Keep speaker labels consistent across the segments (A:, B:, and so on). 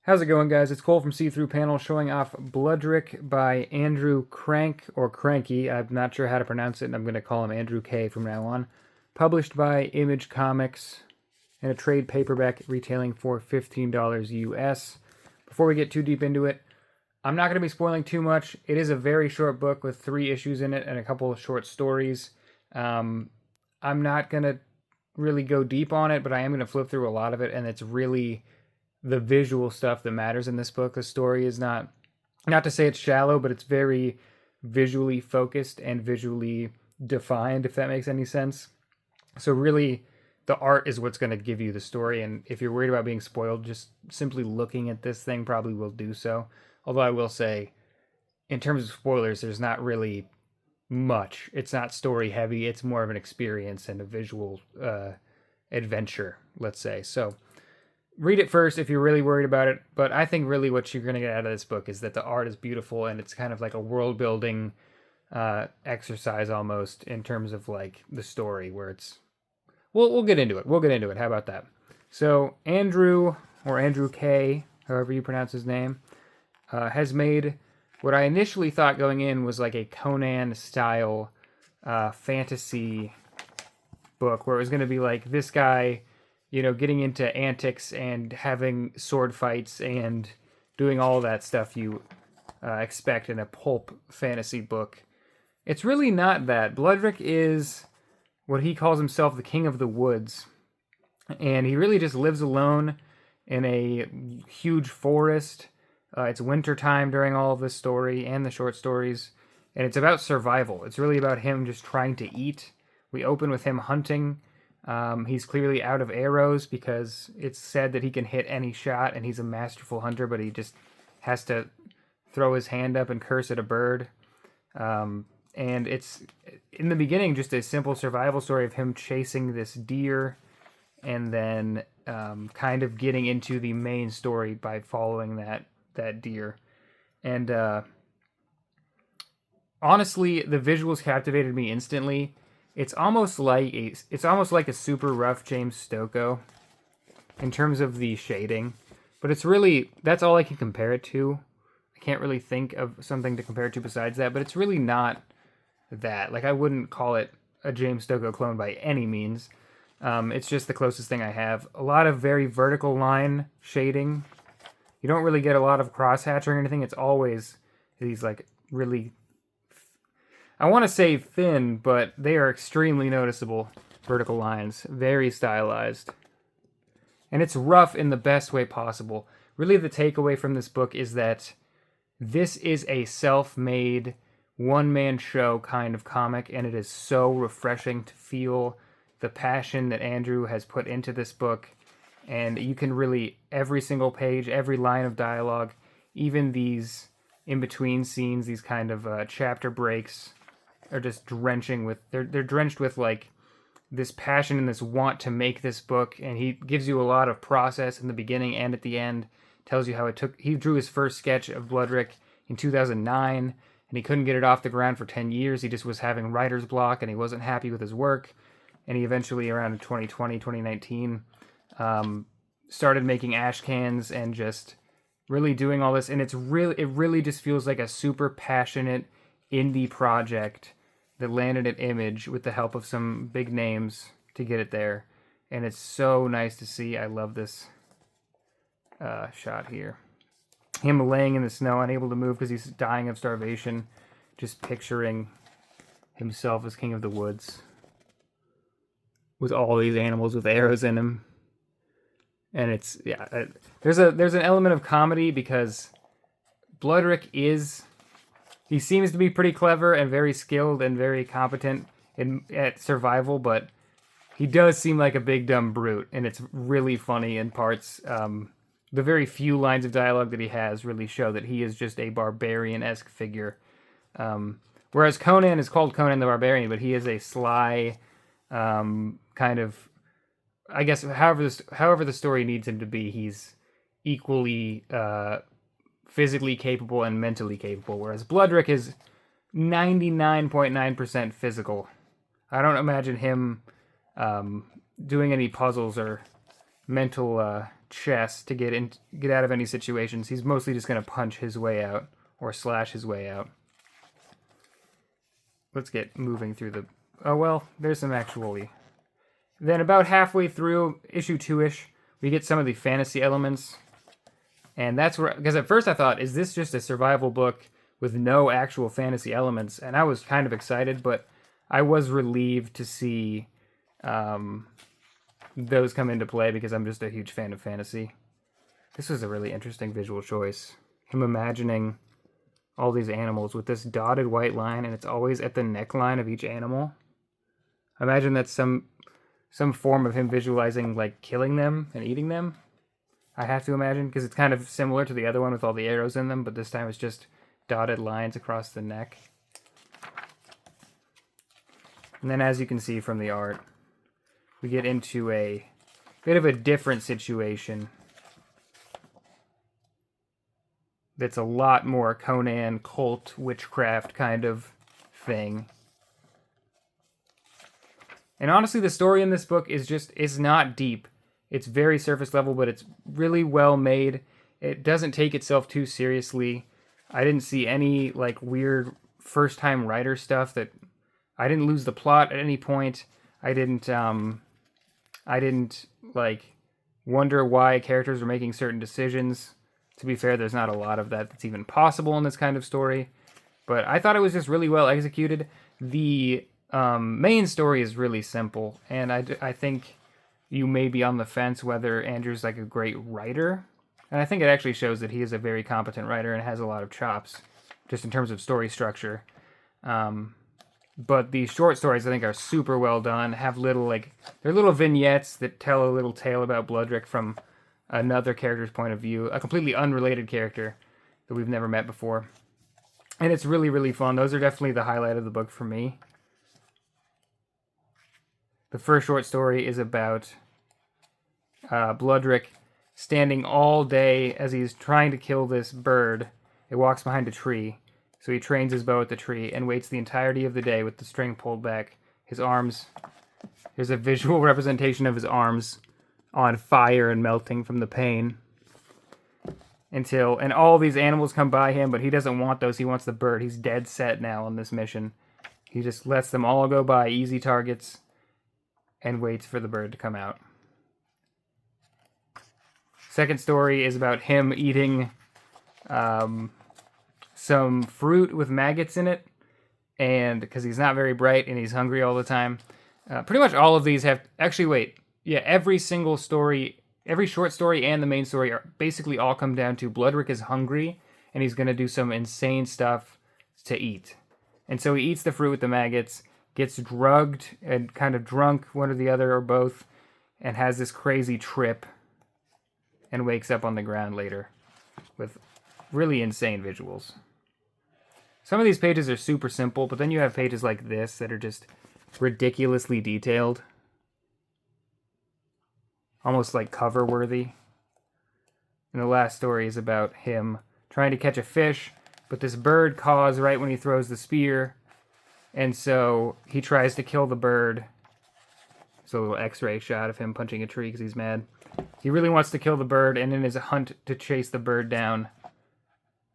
A: How's it going, guys? It's Cole from See Through Panel showing off Blood Rck by Andrew Krahnke, or Krahnke. I'm not sure how to pronounce it, and I'm going to call him Andrew K from now on. Published by Image Comics in a trade paperback retailing for $15 US. Before we get too deep into it, I'm not going to be spoiling too much. It is a very short book with 3 issues in it and a couple of short stories. I'm not going to really go deep on it, but I am going to flip through a lot of it, and it's really the visual stuff that matters in this book. The story is not to say it's shallow, but it's very visually focused and visually defined, if that makes any sense. So really, the art is what's going to give you the story, and if you're worried about being spoiled, just simply looking at this thing probably will do so. Although I will say, in terms of spoilers, there's not really much. It's not story heavy. It's more of an experience and a visual adventure, let's say. So read it first if you're really worried about it, but I think really what you're going to get out of this book is that the art is beautiful, and it's kind of like a world building exercise almost in terms of like the story, where it's we'll get into it. We'll get into it. How about that? So Andrew, or Andrew K, however you pronounce his name, has made what I initially thought going in was like a Conan style fantasy book, where it was going to be like this guy, you know, getting into antics and having sword fights and doing all that stuff you expect in a pulp fantasy book. It's really not that. Bloodrik is what he calls himself, the king of the woods. And he really just lives alone in a huge forest. It's wintertime during all of this story and the short stories. And it's about survival. It's really about him just trying to eat. We open with him hunting. He's clearly out of arrows because it's said that he can hit any shot, and he's a masterful hunter, but he just has to throw his hand up and curse at a bird. And it's, in the beginning, just a simple survival story of him chasing this deer and then kind of getting into the main story by following that deer. And honestly, the visuals captivated me instantly. It's almost like a super rough James Stokoe in terms of the shading, but it's really, that's all I can compare it to. I can't really think of something to compare it to besides that, but it's really not that. Like, I wouldn't call it a James Stokoe clone by any means. It's just the closest thing I have. A lot of very vertical line shading. You don't really get a lot of crosshatch or anything. It's always these like really, I want to say thin, but they are extremely noticeable vertical lines. Very stylized. And it's rough in the best way possible. Really, the takeaway from this book is that this is a self-made, one-man show kind of comic, and it is so refreshing to feel the passion that Andrew has put into this book. And you can really, every single page, every line of dialogue, even these in-between scenes, these kind of chapter breaks, are just drenching with, they're drenched with like this passion and this want to make this book. And he gives you a lot of process in the beginning and at the end. Tells you how it took, he drew his first sketch of Blood Rck in 2009, and he couldn't get it off the ground for 10 years. He just was having writer's block, and he wasn't happy with his work. And he eventually, around 2020, 2019, started making ash cans and just really doing all this. And it really just feels like a super passionate indie project that landed at Image with the help of some big names to get it there. And it's so nice to see. I love this shot here. Him laying in the snow, unable to move because he's dying of starvation. Just picturing himself as king of the woods with all these animals with arrows in him. And it's, yeah, there's an element of comedy because Bloodrik he seems to be pretty clever and very skilled and very competent at survival, but he does seem like a big dumb brute, and it's really funny in parts. The very few lines of dialogue that he has really show that he is just a barbarian-esque figure. Whereas Conan is called Conan the Barbarian, but he is a sly, kind of, I guess, however the story needs him to be, he's equally physically capable and mentally capable, whereas Bloodrik is 99.9% physical. I don't imagine him doing any puzzles or mental chess to get out of any situations. He's mostly just going to punch his way out or slash his way out. Let's get moving through the... Oh, well, there's some actually... Then about halfway through, issue 2-ish, we get some of the fantasy elements. And that's where... Because at first I thought, is this just a survival book with no actual fantasy elements? And I was kind of excited, but I was relieved to see those come into play because I'm just a huge fan of fantasy. This was a really interesting visual choice. Him imagining all these animals with this dotted white line, and it's always at the neckline of each animal. I imagine that's some form of him visualizing, like, killing them and eating them. I have to imagine, because it's kind of similar to the other one with all the arrows in them, but this time it's just dotted lines across the neck. And then, as you can see from the art, we get into a bit of a different situation that's a lot more Conan cult witchcraft kind of thing. And honestly, the story in this book is not deep. It's very surface level, but it's really well made. It doesn't take itself too seriously. I didn't see any like weird first time writer stuff that I didn't lose the plot at any point. I didn't like wonder why characters were making certain decisions. To be fair, there's not a lot of that that's even possible in this kind of story. But I thought it was just really well executed. The main story is really simple, and I think you may be on the fence whether Andrew's like a great writer. And I think it actually shows that he is a very competent writer and has a lot of chops, just in terms of story structure. But the short stories, I think, are super well done. Have they're little vignettes that tell a little tale about Bloodrik from another character's point of view, a completely unrelated character that we've never met before. And it's really, really fun. Those are definitely the highlight of the book for me. The first short story is about Bloodrik standing all day as he's trying to kill this bird. It walks behind a tree. So he trains his bow at the tree and waits the entirety of the day with the string pulled back. His arms... There's a visual representation of his arms on fire and melting from the pain. And all these animals come by him, but he doesn't want those. He wants the bird. He's dead set now on this mission. He just lets them all go by, easy targets, and waits for the bird to come out. Second story is about him eating some fruit with maggots in it, and because he's not very bright and he's hungry all the time. Pretty much all of these have... Actually, wait. Yeah, every single story, every short story and the main story are basically all come down to Bloodrik is hungry, and he's going to do some insane stuff to eat. And so he eats the fruit with the maggots, gets drugged and kind of drunk, one or the other or both, and has this crazy trip, and wakes up on the ground later with really insane visuals. Some of these pages are super simple, but then you have pages like this that are just ridiculously detailed. Almost like cover-worthy. And the last story is about him trying to catch a fish, but this bird caws right when he throws the spear, and so he tries to kill the bird. There's a little x-ray shot of him punching a tree because he's mad. He really wants to kill the bird, and in his hunt to chase the bird down,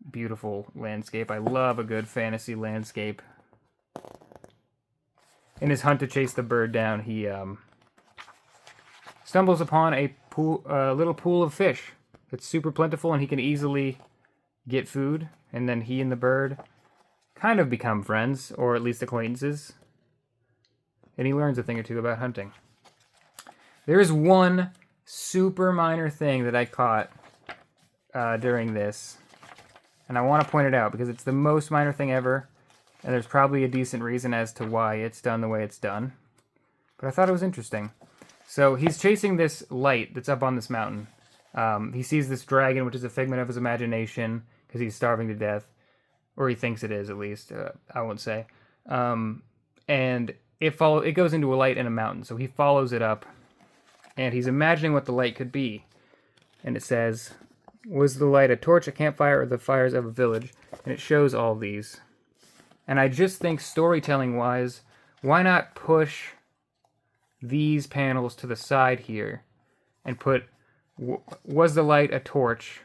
A: beautiful landscape. I love a good fantasy landscape. In his hunt to chase the bird down, he stumbles upon a little pool of fish that's super plentiful, and he can easily get food. And then he and the bird kind of become friends, or at least acquaintances. And he learns a thing or two about hunting. There is one super minor thing that I caught during this, and I want to point it out because it's the most minor thing ever, and there's probably a decent reason as to why it's done the way it's done. But I thought it was interesting. So he's chasing this light that's up on this mountain. He sees this dragon, which is a figment of his imagination, because he's starving to death. Or he thinks it is, at least. I won't say. And it goes into a light in a mountain. So he follows it up, and he's imagining what the light could be. And it says, was the light a torch, a campfire, or the fires of a village? And it shows all these. And I just think storytelling-wise, why not push these panels to the side here and put Was the light a torch,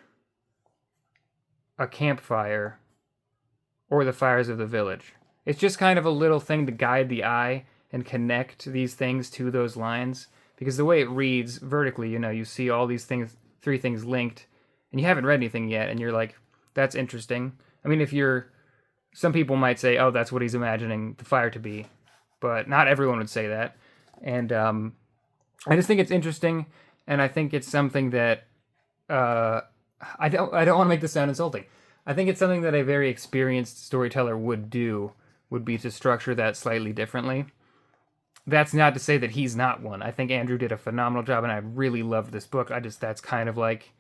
A: a campfire, or the fires of the village? It's just kind of a little thing to guide the eye and connect these things to those lines. Because the way it reads vertically, you see all these things, 3 things linked, and you haven't read anything yet, and you're like, that's interesting. I mean, some people might say, oh, that's what he's imagining the fire to be, but not everyone would say that. And I just think it's interesting, and I think it's something that I don't want to make this sound insulting. I think it's something that a very experienced storyteller would be to structure that slightly differently. That's not to say that he's not one. I think Andrew did a phenomenal job, and I really loved this book. That's kind of like,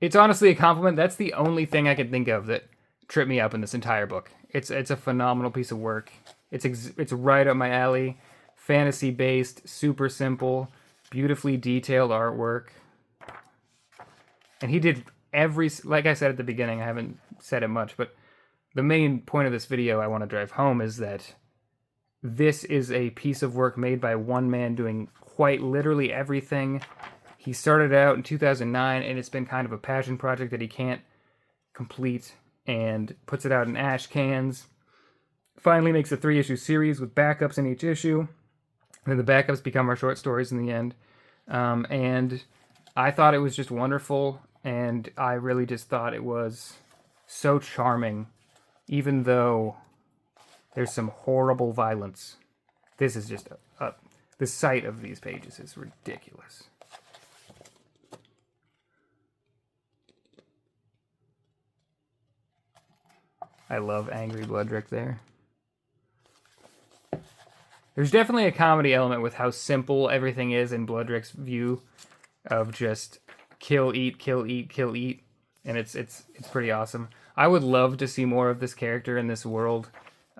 A: it's honestly a compliment. That's the only thing I can think of that tripped me up in this entire book. It's a phenomenal piece of work. It's right up my alley. Fantasy based, super simple, beautifully detailed artwork. And he did like I said at the beginning, I haven't said it much, but the main point of this video I want to drive home is that this is a piece of work made by one man doing quite literally everything. He started out in 2009, and it's been kind of a passion project that he can't complete, and puts it out in ash cans. Finally makes a 3-issue series with backups in each issue. And then the backups become our short stories in the end. And I thought it was just wonderful, and I really just thought it was so charming, even though there's some horrible violence. This is just the sight of these pages is ridiculous. I love Angry Bloodrik there. There's definitely a comedy element with how simple everything is in Bloodrik's view of just kill, eat, kill, eat, kill, eat. And it's pretty awesome. I would love to see more of this character in this world.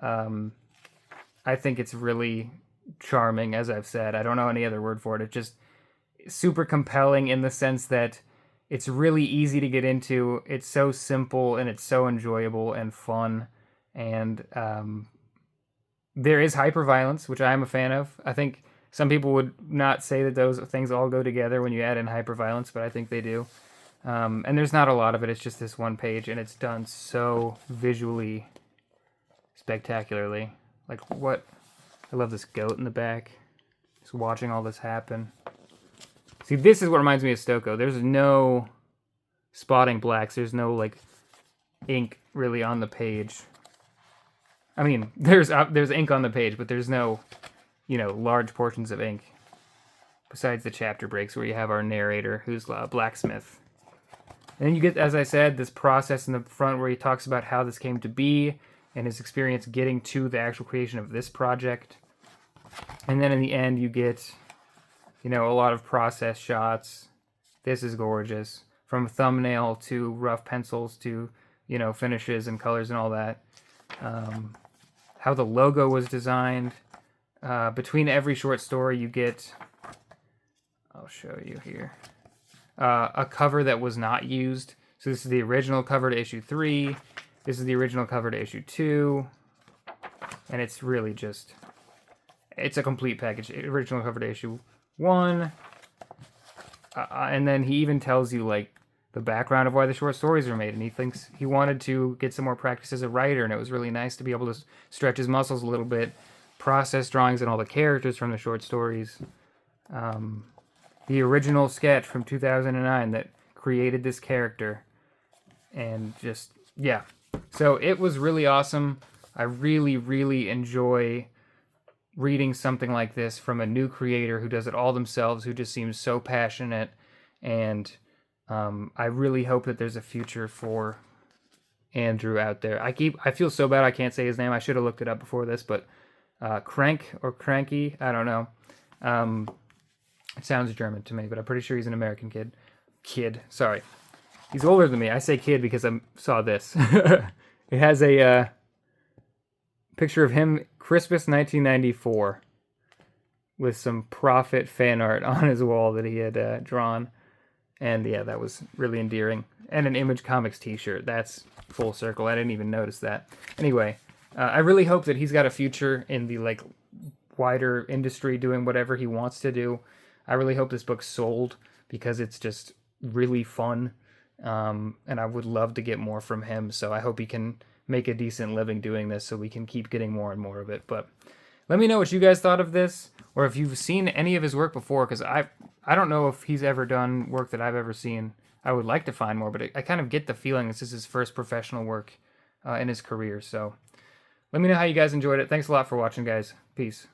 A: I think it's really charming, as I've said. I don't know any other word for it. It's just super compelling in the sense that it's really easy to get into. It's so simple, and it's so enjoyable and fun. And there is hyperviolence, which I'm a fan of. I think some people would not say that those things all go together when you add in hyperviolence, but I think they do. And there's not a lot of it. It's just this one page, and it's done so visually spectacularly. Like, what? I love this goat in the back. Just watching all this happen. See, this is what reminds me of Stoko. There's no spotting blacks. There's no, like, ink really on the page. I mean, there's ink on the page, but there's no, large portions of ink. Besides the chapter breaks where you have our narrator, who's a blacksmith. And then you get, as I said, this process in the front where he talks about how this came to be and his experience getting to the actual creation of this project. And then in the end, you get, a lot of process shots. This is gorgeous. From thumbnail to rough pencils to, finishes and colors and all that. How the logo was designed. Between every short story, you get, I'll show you here, a cover that was not used. So this is the original cover to issue 3. This is the original cover to issue 2. And it's really just, it's a complete package. Original cover to issue 1. And then he even tells you, like, the background of why the short stories are made. And he thinks he wanted to get some more practice as a writer, and it was really nice to be able to stretch his muscles a little bit, process drawings and all the characters from the short stories. The original sketch from 2009 that created this character. And just, yeah. So it was really awesome. I really, really enjoy reading something like this from a new creator who does it all themselves, who just seems so passionate. And I really hope that there's a future for Andrew out there. I feel so bad I can't say his name. I should have looked it up before this, but Krahnke or Krahnke, I don't know. It sounds German to me, but I'm pretty sure he's an American kid. Sorry. He's older than me. I say kid because I saw this. It has a picture of him, Christmas 1994, with some Prophet fan art on his wall that he had drawn. And yeah, that was really endearing. And an Image Comics t-shirt. That's full circle. I didn't even notice that. Anyway, I really hope that he's got a future in the wider industry doing whatever he wants to do. I really hope this book sold because it's just really fun. And I would love to get more from him. So I hope he can make a decent living doing this so we can keep getting more and more of it. But let me know what you guys thought of this, or if you've seen any of his work before, because I don't know if he's ever done work that I've ever seen. I would like to find more, but I kind of get the feeling this is his first professional work in his career. So let me know how you guys enjoyed it. Thanks a lot for watching, guys. Peace.